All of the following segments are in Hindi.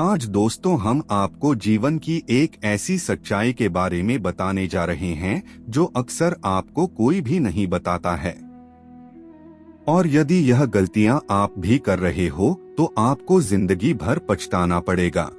आज दोस्तों हम आपको जीवन की एक ऐसी सच्चाई के बारे में बताने जा रहे हैं जो अक्सर आपको कोई भी नहीं बताता है। और यदि यह गलतियां आप भी कर रहे हो तो आपको जिंदगी भर पछताना पड़ेगा।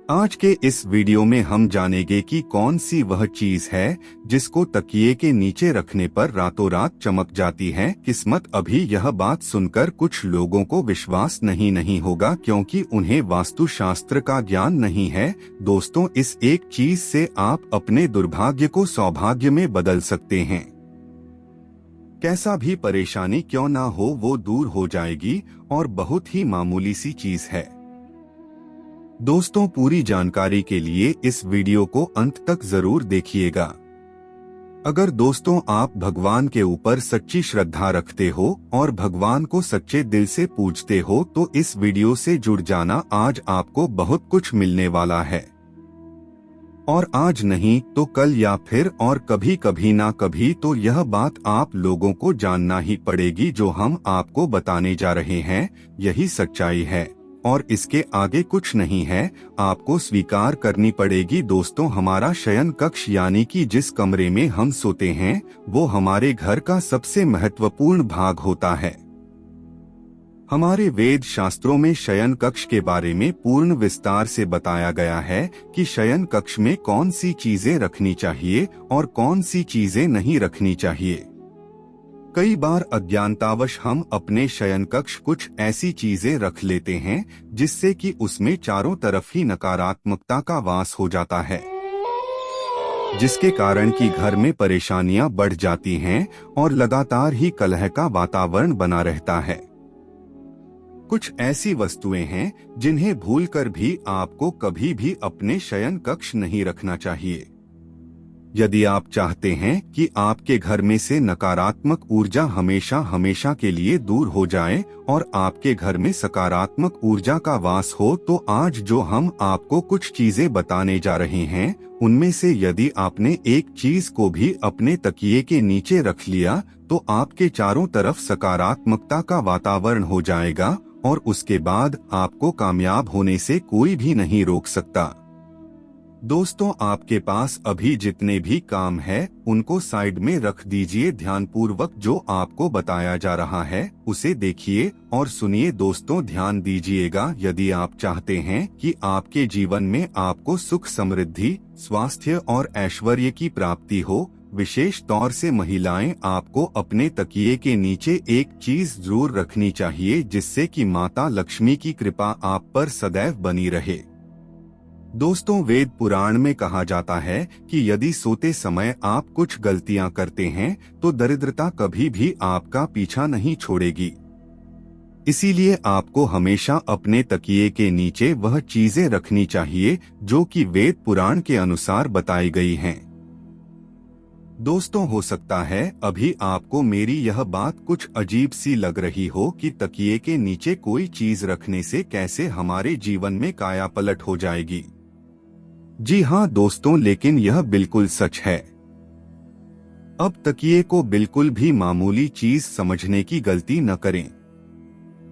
आज के इस वीडियो में हम जानेंगे कि कौन सी वह चीज है जिसको तकिए के नीचे रखने पर रातों रात चमक जाती है किस्मत। अभी यह बात सुनकर कुछ लोगों को विश्वास नहीं होगा क्योंकि उन्हें वास्तुशास्त्र का ज्ञान नहीं है। दोस्तों, इस एक चीज से आप अपने दुर्भाग्य को सौभाग्य में बदल सकते हैं। कैसा भी परेशानी क्यों ना हो वो दूर हो जाएगी और बहुत ही मामूली सी चीज है। दोस्तों, पूरी जानकारी के लिए इस वीडियो को अंत तक जरूर देखिएगा। अगर दोस्तों आप भगवान के ऊपर सच्ची श्रद्धा रखते हो और भगवान को सच्चे दिल से पूजते हो तो इस वीडियो से जुड़ जाना। आज आपको बहुत कुछ मिलने वाला है और आज नहीं तो कल या फिर और कभी ना कभी तो यह बात आप लोगों को जानना ही पड़ेगी। जो हम आपको बताने जा रहे हैं यही सच्चाई है और इसके आगे कुछ नहीं है। आपको स्वीकार करनी पड़ेगी। दोस्तों, हमारा शयन कक्ष यानी कि जिस कमरे में हम सोते हैं वो हमारे घर का सबसे महत्वपूर्ण भाग होता है। हमारे वेद शास्त्रों में शयन कक्ष के बारे में पूर्ण विस्तार से बताया गया है कि शयन कक्ष में कौन सी चीजें रखनी चाहिए और कौन सी चीजें नहीं रखनी चाहिए। कई बार अज्ञानतावश हम अपने शयन कक्ष कुछ ऐसी चीजें रख लेते हैं जिससे कि उसमें चारों तरफ ही नकारात्मकता का वास हो जाता है, जिसके कारण कि घर में परेशानियां बढ़ जाती हैं और लगातार ही कलह का वातावरण बना रहता है। कुछ ऐसी वस्तुएं हैं जिन्हें भूलकर भी आपको कभी भी अपने शयन कक्ष नहीं रखना चाहिए। यदि आप चाहते हैं कि आपके घर में से नकारात्मक ऊर्जा हमेशा के लिए दूर हो जाए और आपके घर में सकारात्मक ऊर्जा का वास हो तो आज जो हम आपको कुछ चीजें बताने जा रहे हैं उनमें से यदि आपने एक चीज को भी अपने तकिए के नीचे रख लिया तो आपके चारों तरफ सकारात्मकता का वातावरण हो जाएगा और उसके बाद आपको कामयाब होने से कोई भी नहीं रोक सकता। दोस्तों, आपके पास अभी जितने भी काम है उनको साइड में रख दीजिए। ध्यानपूर्वक जो आपको बताया जा रहा है उसे देखिए और सुनिए। दोस्तों, ध्यान दीजिएगा। यदि आप चाहते हैं कि आपके जीवन में आपको सुख, समृद्धि, स्वास्थ्य और ऐश्वर्य की प्राप्ति हो, विशेष तौर से महिलाएं, आपको अपने तकिए के नीचे एक चीज जरूर रखनी चाहिए जिससे कि माता लक्ष्मी की कृपा आप पर सदैव बनी रहे। दोस्तों, वेद पुराण में कहा जाता है कि यदि सोते समय आप कुछ गलतियां करते हैं तो दरिद्रता कभी भी आपका पीछा नहीं छोड़ेगी। इसीलिए आपको हमेशा अपने तकिए के नीचे वह चीजें रखनी चाहिए जो कि वेद पुराण के अनुसार बताई गई हैं। दोस्तों, हो सकता है अभी आपको मेरी यह बात कुछ अजीब सी लग रही हो कि तकिए के नीचे कोई चीज रखने से कैसे हमारे जीवन में कायापलट हो जाएगी। जी हाँ दोस्तों, लेकिन यह बिल्कुल सच है। अब तकिए को बिल्कुल भी मामूली चीज समझने की गलती न करें,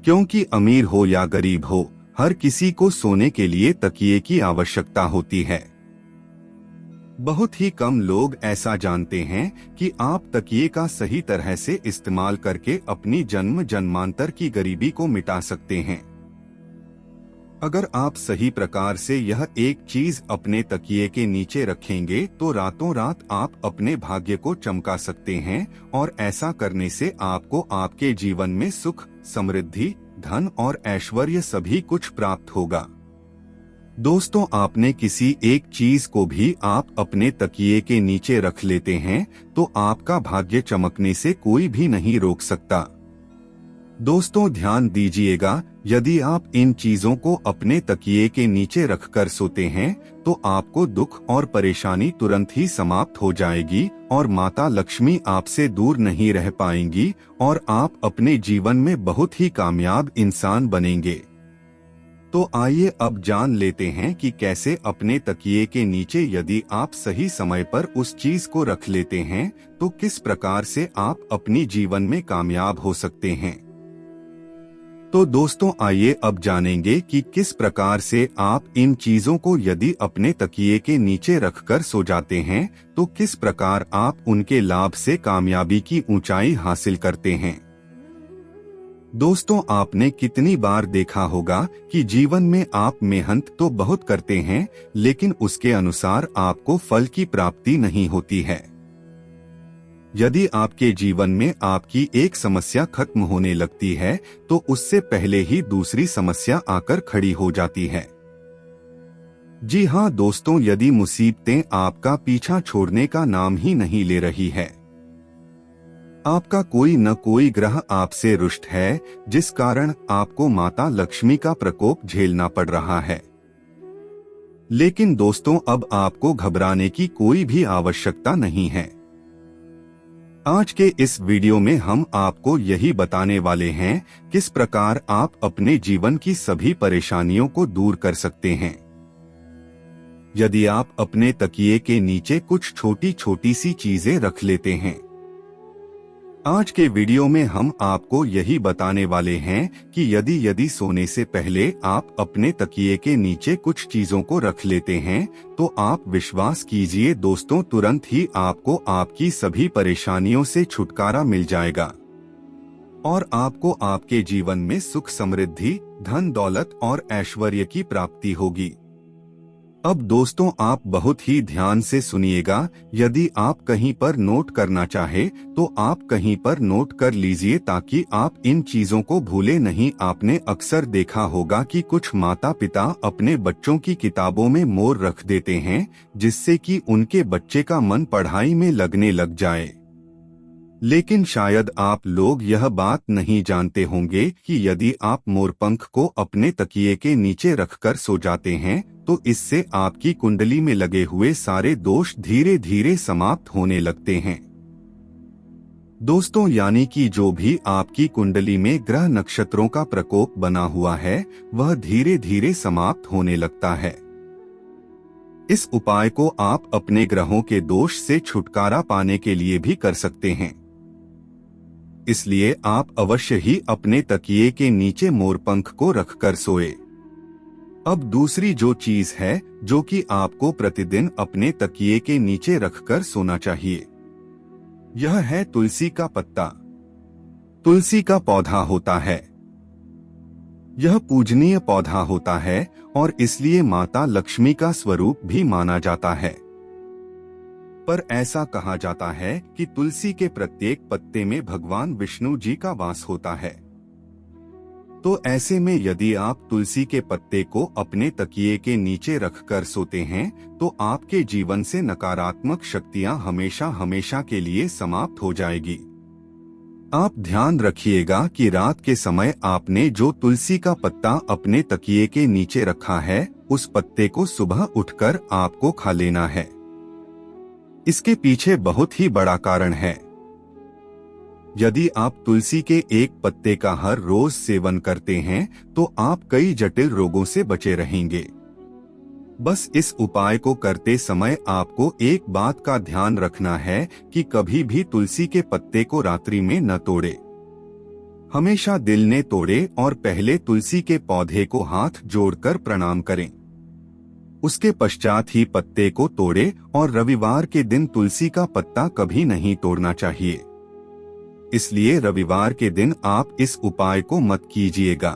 क्योंकि अमीर हो या गरीब हो, हर किसी को सोने के लिए तकिए की आवश्यकता होती है। बहुत ही कम लोग ऐसा जानते हैं कि आप तकिए का सही तरह से इस्तेमाल करके अपनी जन्म जन्मांतर की गरीबी को मिटा सकते हैं। अगर आप सही प्रकार से यह एक चीज अपने तकिए के नीचे रखेंगे तो रातों रात आप अपने भाग्य को चमका सकते हैं और ऐसा करने से आपको आपके जीवन में सुख, समृद्धि, धन और ऐश्वर्य सभी कुछ प्राप्त होगा। दोस्तों, आपने किसी एक चीज को भी आप अपने तकिए के नीचे रख लेते हैं तो आपका भाग्य चमकने से कोई भी नहीं रोक सकता। दोस्तों, ध्यान दीजिएगा, यदि आप इन चीजों को अपने तकिए के नीचे रखकर सोते हैं तो आपको दुख और परेशानी तुरंत ही समाप्त हो जाएगी और माता लक्ष्मी आपसे दूर नहीं रह पाएंगी और आप अपने जीवन में बहुत ही कामयाब इंसान बनेंगे। तो आइए अब जान लेते हैं कि कैसे अपने तकिए के नीचे यदि आप सही समय पर उस चीज को रख लेते हैं तो किस प्रकार से आप अपनी जीवन में कामयाब हो सकते हैं। तो दोस्तों आइए अब जानेंगे कि किस प्रकार से आप इन चीजों को यदि अपने तकिए के नीचे रखकर सो जाते हैं तो किस प्रकार आप उनके लाभ से कामयाबी की ऊंचाई हासिल करते हैं। दोस्तों आपने कितनी बार देखा होगा कि जीवन में आप मेहनत तो बहुत करते हैं लेकिन उसके अनुसार आपको फल की प्राप्ति नहीं होती है। यदि आपके जीवन में आपकी एक समस्या खत्म होने लगती है तो उससे पहले ही दूसरी समस्या आकर खड़ी हो जाती है। जी हाँ दोस्तों, यदि मुसीबतें आपका पीछा छोड़ने का नाम ही नहीं ले रही है, आपका कोई न कोई ग्रह आपसे रुष्ट है जिस कारण आपको माता लक्ष्मी का प्रकोप झेलना पड़ रहा है। लेकिन दोस्तों अब आपको घबराने की कोई भी आवश्यकता नहीं है। आज के इस वीडियो में हम आपको यही बताने वाले हैं किस प्रकार आप अपने जीवन की सभी परेशानियों को दूर कर सकते हैं। यदि आप अपने तकिए के नीचे कुछ छोटी छोटी सी चीजें रख लेते हैं। आज के वीडियो में हम आपको यही बताने वाले हैं कि यदि सोने से पहले आप अपने तकिए के नीचे कुछ चीजों को रख लेते हैं तो आप विश्वास कीजिए दोस्तों तुरंत ही आपको आपकी सभी परेशानियों से छुटकारा मिल जाएगा और आपको आपके जीवन में सुख समृद्धि, धन दौलत और ऐश्वर्य की प्राप्ति होगी। अब दोस्तों आप बहुत ही ध्यान से सुनिएगा। यदि आप कहीं पर नोट करना चाहे तो आप कहीं पर नोट कर लीजिए ताकि आप इन चीजों को भूले नहीं। आपने अक्सर देखा होगा कि कुछ माता पिता अपने बच्चों की किताबों में मोर रख देते हैं जिससे कि उनके बच्चे का मन पढ़ाई में लगने लग जाए। लेकिन शायद आप लोग यह बात नहीं जानते होंगे कि यदि आप मोरपंख को अपने तकिए के नीचे रखकर सो जाते हैं तो इससे आपकी कुंडली में लगे हुए सारे दोष धीरे धीरे समाप्त होने लगते हैं। दोस्तों यानी कि जो भी आपकी कुंडली में ग्रह नक्षत्रों का प्रकोप बना हुआ है वह धीरे धीरे समाप्त होने लगता है। इस उपाय को आप अपने ग्रहों के दोष से छुटकारा पाने के लिए भी कर सकते हैं। इसलिए आप अवश्य ही अपने तकिए के नीचे मोरपंख को रखकर सोए। अब दूसरी जो चीज है जो कि आपको प्रतिदिन अपने तकिए के नीचे रखकर सोना चाहिए, यह है तुलसी का पत्ता। तुलसी का पौधा होता है, यह पूजनीय पौधा होता है और इसलिए माता लक्ष्मी का स्वरूप भी माना जाता है। पर ऐसा कहा जाता है कि तुलसी के प्रत्येक पत्ते में भगवान विष्णु जी का वास होता है। तो ऐसे में यदि आप तुलसी के पत्ते को अपने तकिए के नीचे रखकर सोते हैं तो आपके जीवन से नकारात्मक शक्तियां हमेशा हमेशा के लिए समाप्त हो जाएगी। आप ध्यान रखिएगा कि रात के समय आपने जो तुलसी का पत्ता अपने तकिए के नीचे रखा है उस पत्ते को सुबह उठकर आपको खा लेना है। इसके पीछे बहुत ही बड़ा कारण है। यदि आप तुलसी के एक पत्ते का हर रोज सेवन करते हैं तो आप कई जटिल रोगों से बचे रहेंगे। बस इस उपाय को करते समय आपको एक बात का ध्यान रखना है कि कभी भी तुलसी के पत्ते को रात्रि में न तोड़े। हमेशा दिल ने तोड़े और पहले तुलसी के पौधे को हाथ जोड़कर प्रणाम करें। उसके पश्चात ही पत्ते को तोड़े और रविवार के दिन तुलसी का पत्ता कभी नहीं तोड़ना चाहिए। इसलिए रविवार के दिन आप इस उपाय को मत कीजिएगा।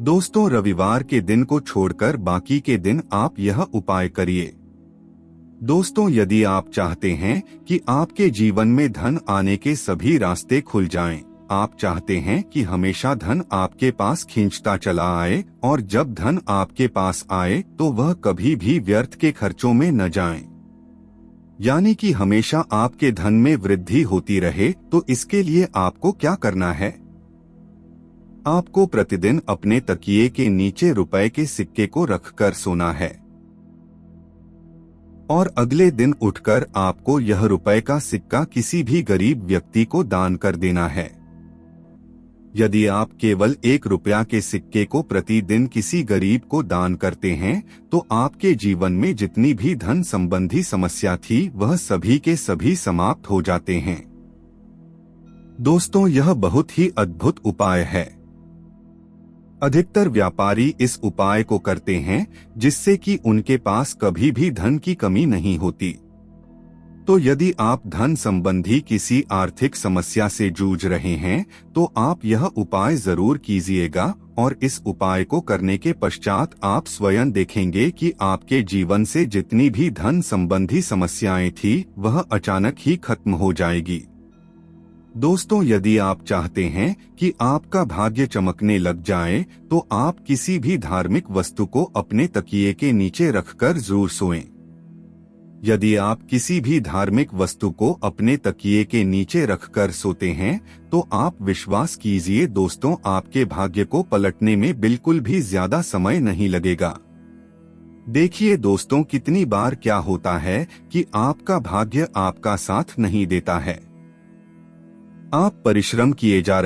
दोस्तों रविवार के दिन को छोड़कर बाकी के दिन आप यह उपाय करिए। दोस्तों यदि आप चाहते हैं कि आपके जीवन में धन आने के सभी रास्ते खुल जाएं, आप चाहते हैं कि हमेशा धन आपके पास खींचता चला आए और जब धन आपके पास आए तो वह कभी भी व्यर्थ के खर्चों में न जाए, यानी कि हमेशा आपके धन में वृद्धि होती रहे, तो इसके लिए आपको क्या करना है? आपको प्रतिदिन अपने तकिए के नीचे रुपए के सिक्के को रखकर सोना है और अगले दिन उठकर आपको यह रुपए का सिक्का किसी भी गरीब व्यक्ति को दान कर देना है। यदि आप केवल 1 रुपया के सिक्के को प्रतिदिन किसी गरीब को दान करते हैं तो आपके जीवन में जितनी भी धन संबंधी समस्या थी वह सभी के सभी समाप्त हो जाते हैं। दोस्तों यह बहुत ही अद्भुत उपाय है। अधिकतर व्यापारी इस उपाय को करते हैं जिससे कि उनके पास कभी भी धन की कमी नहीं होती। तो यदि आप धन संबंधी किसी आर्थिक समस्या से जूझ रहे हैं तो आप यह उपाय जरूर कीजिएगा, और इस उपाय को करने के पश्चात आप स्वयं देखेंगे कि आपके जीवन से जितनी भी धन संबंधी समस्याएं थी वह अचानक ही खत्म हो जाएगी। दोस्तों, यदि आप चाहते हैं कि आपका भाग्य चमकने लग जाए तो आप किसी भी धार्मिक वस्तु को अपने तकिए के नीचे रखकर जरूर सोएं। यदि आप किसी भी धार्मिक वस्तु को अपने तकिए के नीचे रखकर सोते हैं तो आप विश्वास कीजिए दोस्तों, आपके भाग्य को पलटने में बिल्कुल भी ज्यादा समय नहीं लगेगा। देखिए दोस्तों, कितनी बार क्या होता है कि आपका भाग्य आपका साथ नहीं देता है। आप परिश्रम किए जा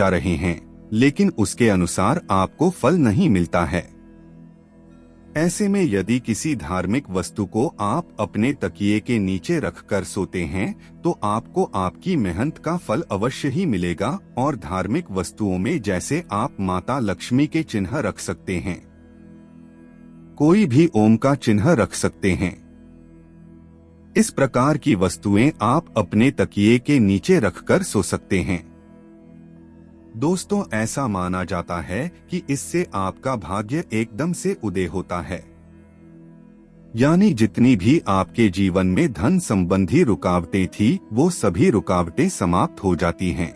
रहे हैं लेकिन उसके अनुसार आपको फल नहीं मिलता है। ऐसे में यदि किसी धार्मिक वस्तु को आप अपने तकिए के नीचे रखकर सोते हैं तो आपको आपकी मेहनत का फल अवश्य ही मिलेगा। और धार्मिक वस्तुओं में जैसे आप माता लक्ष्मी के चिन्ह रख सकते हैं, कोई भी ओम का चिन्ह रख सकते हैं। इस प्रकार की वस्तुएं आप अपने तकिए के नीचे रखकर सो सकते हैं। दोस्तों, ऐसा माना जाता है कि इससे आपका भाग्य एकदम से उदय होता है, यानी जितनी भी आपके जीवन में धन संबंधी रुकावटें थी वो सभी रुकावटें समाप्त हो जाती हैं।